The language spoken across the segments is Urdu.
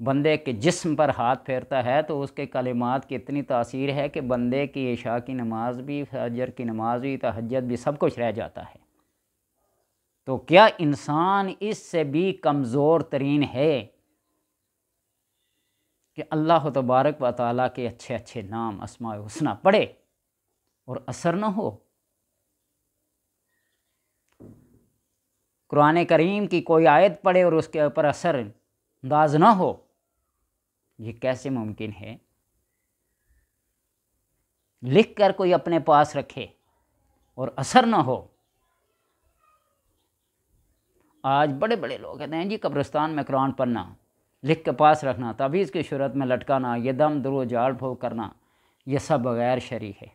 بندے کے جسم پر ہاتھ پھیرتا ہے تو اس کے کلمات کی اتنی تاثیر ہے کہ بندے کی عشاء کی نماز بھی، فجر کی نماز بھی، تہجد بھی، سب کچھ رہ جاتا ہے۔ تو کیا انسان اس سے بھی کمزور ترین ہے کہ اللہ تبارک و تعالیٰ کے اچھے اچھے نام، اسماء الحسنی پڑھے اور اثر نہ ہو؟ قرآن کریم کی کوئی آیت پڑھے اور اس کے اوپر اثر انداز نہ ہو، یہ کیسے ممکن ہے؟ لکھ کر کوئی اپنے پاس رکھے اور اثر نہ ہو۔ آج بڑے بڑے لوگ کہتے ہیں جی قبرستان میں قرآن پڑھنا، لکھ کے پاس رکھنا، تعویذ کی صورت میں لٹکانا، یہ دم درو جھاڑ پھونک کرنا، یہ سب غیر شرعی ہے۔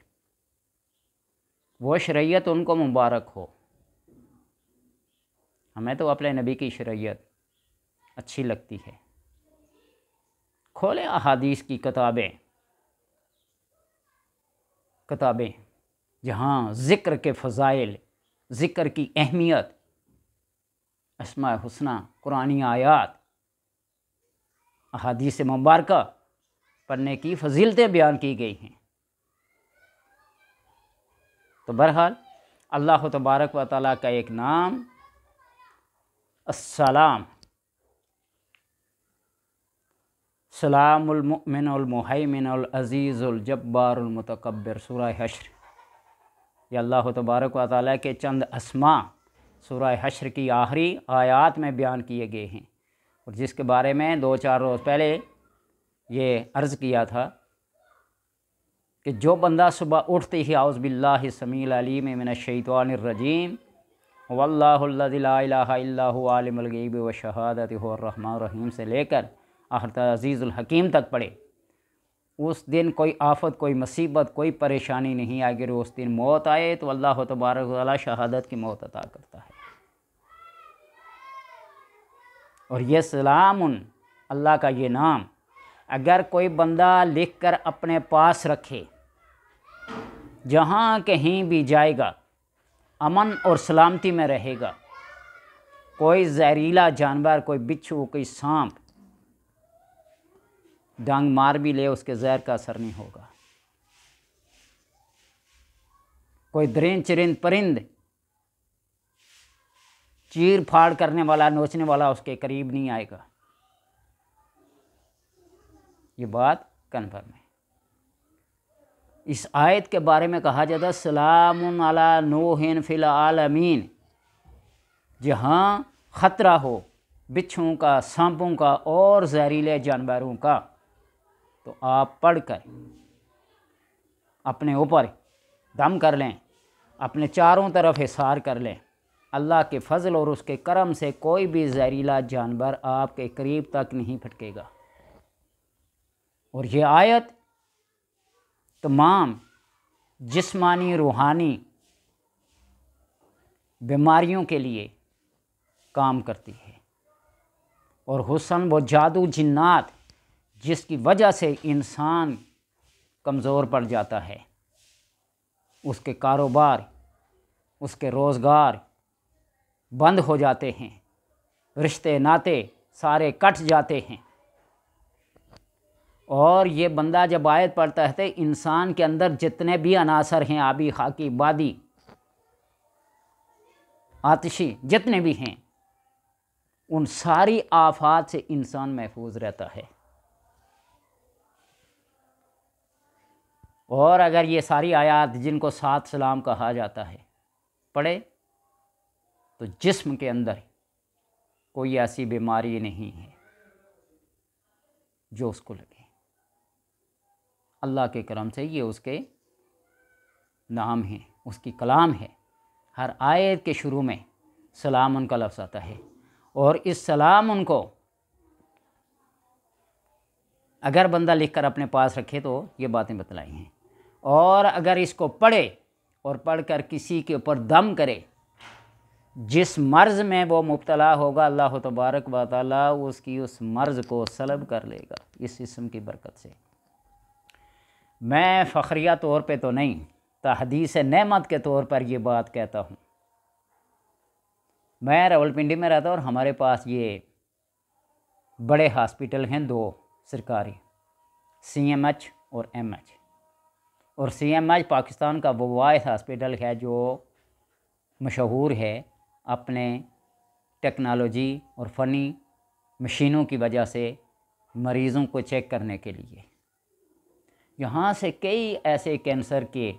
وہ شریعت ان کو مبارک ہو، ہمیں تو اپنے نبی کی شریعت اچھی لگتی ہے۔ کھولیں احادیث کی کتابیں جہاں ذکر کے فضائل، ذکر کی اہمیت، اسماء حسنی، قرآنی آیات، احادیث مبارکہ پڑھنے کی فضیلتیں بیان کی گئی ہیں۔ تو بہرحال اللہ تبارک و تعالیٰ کا ایک نام السلام، سلام المؤمن المہیمن العزیز الجبار المتکبر، سورہ حشر، یہ اللہ تبارک و تعالیٰ کے چند اسماء سورہ حشر کی آخری آیات میں بیان کیے گئے ہیں، اور جس کے بارے میں 2-4 روز پہلے یہ عرض کیا تھا کہ جو بندہ صبح اٹھتے ہی اعوذ باللہ السمیع العلیم من الشیطان الرجیم واللہ الذی لا الہ الا هو عالم الغیب والشہادۃ هو الرحمن الرحیم سے لے کر آخر عزیز الحکیم تک پڑھے، اس دن کوئی آفت، کوئی مصیبت، کوئی پریشانی نہیں آئے گی۔ اس دن موت آئے تو اللہ تبارک و تعالیٰ شہادت کی موت عطا کرتا ہے۔ اور یہ سلام اللہ کا یہ نام اگر کوئی بندہ لکھ کر اپنے پاس رکھے، جہاں کہیں بھی جائے گا امن اور سلامتی میں رہے گا، کوئی زہریلا جانور، کوئی بچھو، کوئی سانپ ڈانگ مار بھی لے، اس کے زہر کا اثر نہیں ہوگا۔ کوئی درند چرند پرند چیر پھاڑ کرنے والا، نوچنے والا اس کے قریب نہیں آئے گا۔ یہ بات کنفرم ہے۔ اس آیت کے بارے میں کہا جاتا ہے سلام علی نوح فی العالمین، جہاں خطرہ ہو بچھوؤں کا، سانپوں کا اور زہریلے جانوروں کا، تو آپ پڑھ کر اپنے اوپر دم کر لیں، اپنے چاروں طرف حصار کر لیں۔ اللہ کے فضل اور اس کے کرم سے کوئی بھی زہریلا جانور آپ کے قریب تک نہیں پھٹکے گا۔ اور یہ آیت تمام جسمانی، روحانی بیماریوں کے لیے کام کرتی ہے، اور حسن وہ جادو جنات جس کی وجہ سے انسان کمزور پڑ جاتا ہے، اس کے کاروبار، اس کے روزگار بند ہو جاتے ہیں، رشتے ناتے سارے کٹ جاتے ہیں۔ اور یہ بندہ جب آیت پڑھتا ہے تو انسان کے اندر جتنے بھی عناصر ہیں، آبی، خاکی، بادی، آتشی، جتنے بھی ہیں، ان ساری آفات سے انسان محفوظ رہتا ہے۔ اور اگر یہ ساری آیات جن کو 7 سلام کہا جاتا ہے پڑھے تو جسم کے اندر کوئی ایسی بیماری نہیں ہے جو اس کو لگے۔ اللہ کے کرم سے یہ اس کے نام ہیں، اس کی کلام ہے۔ ہر آیت کے شروع میں سلام ان کا لفظ آتا ہے، اور اس سلام ان کو اگر بندہ لکھ کر اپنے پاس رکھے تو یہ باتیں بتلائی ہیں، اور اگر اس کو پڑھے اور پڑھ کر کسی کے اوپر دم کرے، جس مرض میں وہ مبتلا ہوگا اللہ تبارک و تعالیٰ اس کی اس مرض کو سلب کر لے گا اس اسم کی برکت سے۔ میں فخریہ طور پہ تو نہیں، تحدیث نعمت کے طور پر یہ بات کہتا ہوں۔ میں راولپنڈی میں رہتا ہوں اور ہمارے پاس یہ بڑے ہاسپٹل ہیں 2 سرکاری، CMH اور MH، اور CMH پاکستان کا وہ واحد ہاسپٹل ہے جو مشہور ہے اپنے ٹیکنالوجی اور فنی مشینوں کی وجہ سے مریضوں کو چیک کرنے کے لیے۔ یہاں سے کئی ایسے کینسر کے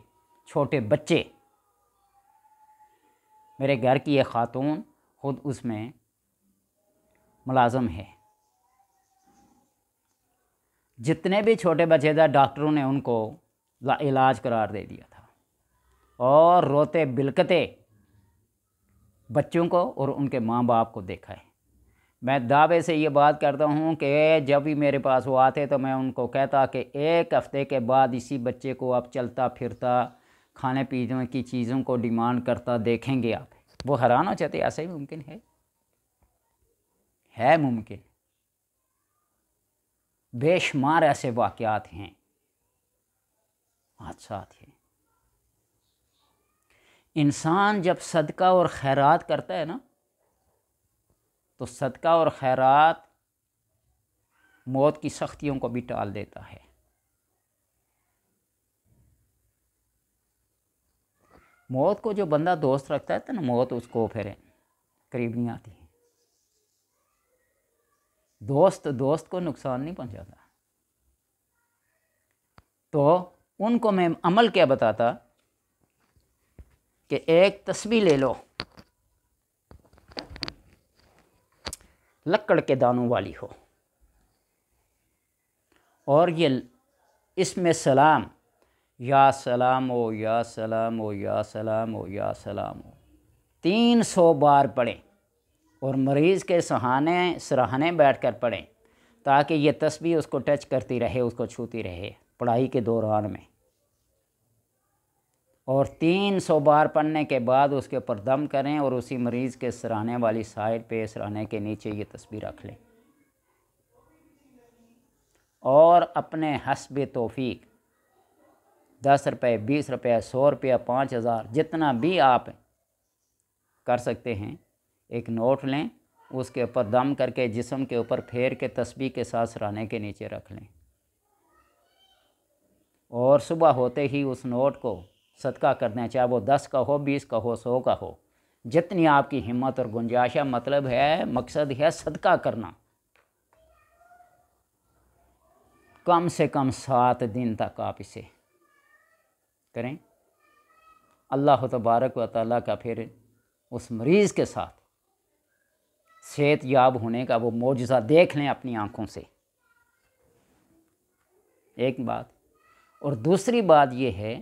چھوٹے بچے، میرے گھر کی ایک خاتون خود اس میں ملازم ہے، جتنے بھی چھوٹے بچے تھے ڈاکٹروں نے ان کو علاج قرار دے دیا تھا، اور روتے بلکتے بچوں کو اور ان کے ماں باپ کو دیکھا ہے۔ میں دعوے سے یہ بات کرتا ہوں کہ جب بھی میرے پاس وہ آتے تو میں ان کو کہتا کہ 1 ہفتے کے بعد اسی بچے کو آپ چلتا پھرتا کھانے پینے کی چیزوں کو ڈیمانڈ کرتا دیکھیں گے آپ۔ وہ حیران ہو جاتے، ایسا ہی ممکن ہے ممکن۔ بے شمار ایسے واقعات ہیں، حادثات ہیں۔ انسان جب صدقہ اور خیرات کرتا ہے نا، تو صدقہ اور خیرات موت کی سختیوں کو بھی ٹال دیتا ہے۔ موت کو جو بندہ دوست رکھتا ہے نا، موت اس کو پھر قریب نہیں آتی ہے۔ دوست کو نقصان نہیں پہنچاتا۔ تو ان کو میں عمل کیا بتاتا کہ ایک تسبیح لے لو، لکڑ کے دانوں والی ہو، اور یہ اس میں سلام، یا سلام ہو یا سلام ہو یا سلام ہو یا سلام ہو 300 بار پڑھیں، اور مریض کے سراہنے بیٹھ کر پڑھیں، تاکہ یہ تسبیح اس کو ٹچ کرتی رہے، اس کو چھوتی رہے پڑھائی کے دوران میں۔ اور 300 بار پڑھنے کے بعد اس کے اوپر دم کریں، اور اسی مریض کے سراہنے والی سائڈ پہ سراہنے کے نیچے یہ تسبیح رکھ لیں، اور اپنے حسب توفیق 10 روپے 20 روپے 100 روپیہ 5000 جتنا بھی آپ کر سکتے ہیں، ایک نوٹ لیں، اس کے اوپر دم کر کے جسم کے اوپر پھیر کے تسبیح کے ساتھ سراہنے کے نیچے رکھ لیں، اور صبح ہوتے ہی اس نوٹ کو صدقہ کرنا ہے، چاہے وہ 10 کا ہو 20 کا ہو 100 کا ہو، جتنی آپ کی ہمت اور گنجائش ہے۔ مطلب ہے، مقصد ہے صدقہ کرنا۔ کم سے کم 7 دن تک آپ اسے کریں، اللہ تبارک و تعالیٰ کا پھر اس مریض کے ساتھ صحت یاب ہونے کا وہ معجزہ دیکھ لیں اپنی آنکھوں سے، ایک بات۔ اور دوسری بات یہ ہے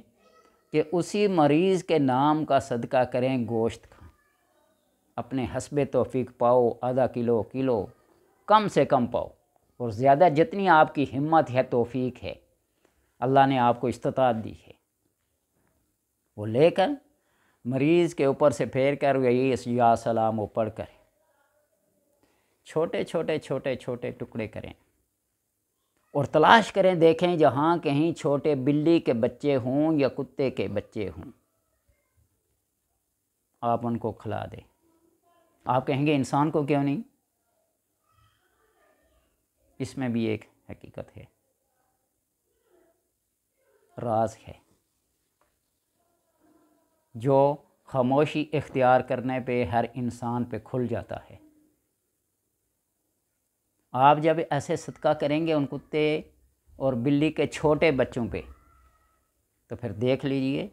کہ اسی مریض کے نام کا صدقہ کریں، گوشت کا اپنے حسب توفیق پاؤ، آدھا کلو کم سے کم پاؤ، اور زیادہ جتنی آپ کی ہمت ہے توفیق ہے، اللہ نے آپ کو استطاعت دی ہے، وہ لے کر مریض کے اوپر سے پھیر کر یہی یا سلام وہ پڑھ کر چھوٹے ٹکڑے کریں، اور تلاش کریں، دیکھیں جہاں کہیں چھوٹے بلی کے بچے ہوں یا کتے کے بچے ہوں، آپ ان کو کھلا دیں۔ آپ کہیں گے انسان کو کیوں نہیں؟ اس میں بھی ایک حقیقت ہے، راز ہے، جو خاموشی اختیار کرنے پہ ہر انسان پہ کھل جاتا ہے۔ آپ جب ایسے صدقہ کریں گے ان کتے اور بلی کے چھوٹے بچوں پہ، تو پھر دیکھ لیجئے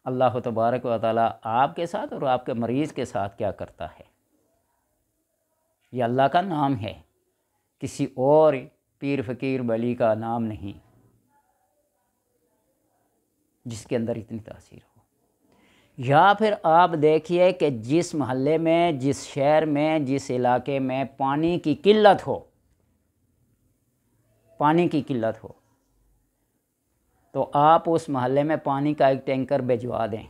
اللہ تبارک و تعالیٰ آپ کے ساتھ اور آپ کے مریض کے ساتھ کیا کرتا ہے۔ یہ اللہ کا نام ہے، کسی اور پیر فقیر ولی کا نام نہیں، جس کے اندر اتنی تاثیر ہو۔ یا پھر آپ دیکھیے کہ جس محلے میں، جس شہر میں، جس علاقے میں پانی کی قلت ہو، تو آپ اس محلے میں پانی کا ایک ٹینکر بھجوا دیں،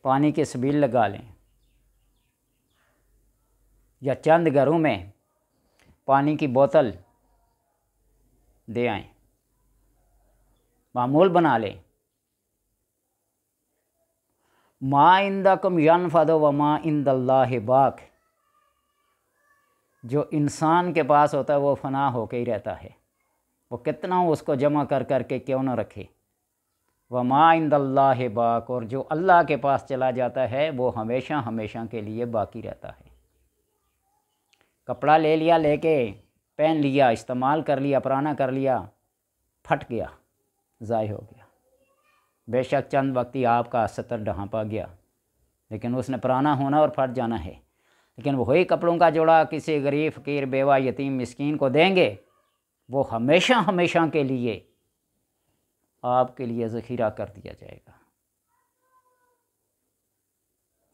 پانی کے سبیل لگا لیں، یا چند گھروں میں پانی کی بوتل دے آئیں، معمول بنا لیں۔ ما عندکم ینفد و ما عند اللہ باق، جو انسان کے پاس ہوتا ہے وہ فنا ہو کے ہی رہتا ہے، وہ کتنا اس کو جمع کر کر کے کیوں نہ رکھے، وما عند اللہ باق، اور جو اللہ کے پاس چلا جاتا ہے وہ ہمیشہ ہمیشہ کے لیے باقی رہتا ہے۔ کپڑا لے لیا، لے کے پہن لیا، استعمال کر لیا، پرانا کر لیا، پھٹ گیا، ضائع ہو گیا، بے شک چند وقتی آپ کا ستر ڈھانپا گیا، لیکن اس نے پرانا ہونا اور پھٹ جانا ہے۔ لیکن وہی کپڑوں کا جوڑا کسی غریب فقیر بیوہ یتیم مسکین کو دیں گے، وہ ہمیشہ ہمیشہ کے لیے آپ کے لیے ذخیرہ کر دیا جائے گا۔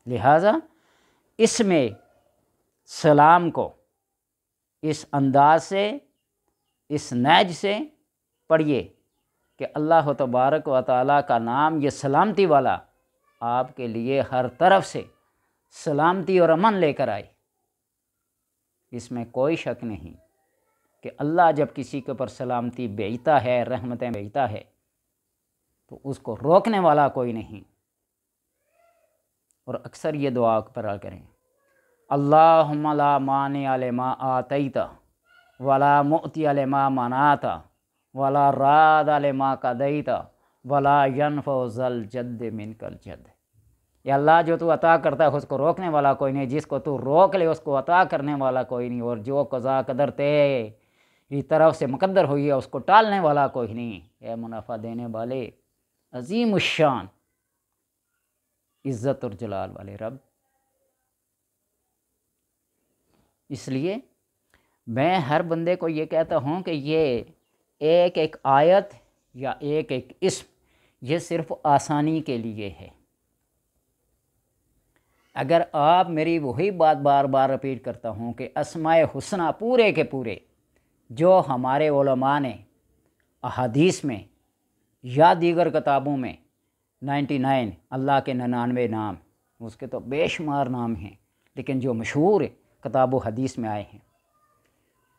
لہٰذا اس میں سلام کو اس انداز سے، اس نہج سے پڑھیے کہ اللہ تبارک و تعالیٰ کا نام یہ سلامتی والا آپ کے لیے ہر طرف سے سلامتی اور امن لے کر آئے۔ اس میں کوئی شک نہیں کہ اللہ جب کسی کے اوپر سلامتی بھیجتا ہے، رحمتیں بھیجتا ہے، تو اس کو روکنے والا کوئی نہیں۔ اور اکثر یہ دعا پڑھا کریں، اللہم لا مانع لما آتیت ولا معطی لما منعت ولا راد لما قضیت ولا ینفع ذا الجد منک الجد۔ یا اللہ جو تو عطا کرتا ہے اس کو روکنے والا کوئی نہیں، جس کو تو روک لے اس کو عطا کرنے والا کوئی نہیں، اور جو قضا قدر تیری طرف سے مقدر ہوئی ہے اس کو ٹالنے والا کوئی نہیں۔ اے منافع دینے والے عظیم الشان عزت اور جلال والے رب، اس لیے میں ہر بندے کو یہ کہتا ہوں کہ یہ ایک ایک آیت یا ایک ایک اسم یہ صرف آسانی کے لیے ہے۔ اگر آپ میری وہی بات بار بار رپیٹ کرتا ہوں کہ اسماء حسنہ پورے کے پورے جو ہمارے علماء نے احادیث میں یا دیگر کتابوں میں 99 اللہ کے 99 نام، اس کے تو بے شمار نام ہیں، لیکن جو مشہور کتاب و حدیث میں آئے ہیں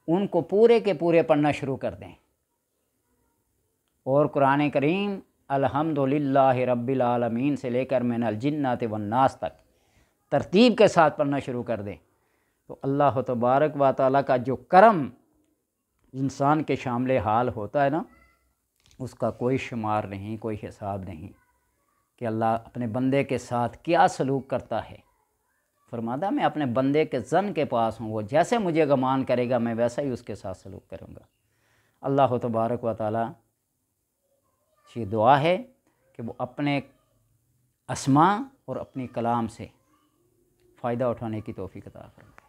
ان کو پورے کے پورے پڑھنا شروع کر دیں، اور قرآن کریم الحمدللہ رب العالمین سے لے کر من الجنۃ والناس تک ترتیب کے ساتھ پڑھنا شروع کر دیں، تو اللہ تبارک و تعالیٰ کا جو کرم انسان کے شامل حال ہوتا ہے نا، اس کا کوئی شمار نہیں، کوئی حساب نہیں کہ اللہ اپنے بندے کے ساتھ کیا سلوک کرتا ہے۔ فرماتا میں اپنے بندے کے ظن کے پاس ہوں، وہ جیسے مجھے گمان کرے گا میں ویسا ہی اس کے ساتھ سلوک کروں گا۔ اللہ تبارک و تعالیٰ یہ دعا ہے کہ وہ اپنے اسماء اور اپنی کلام سے فائدہ اٹھانے کی توفیق عطا فرمائے۔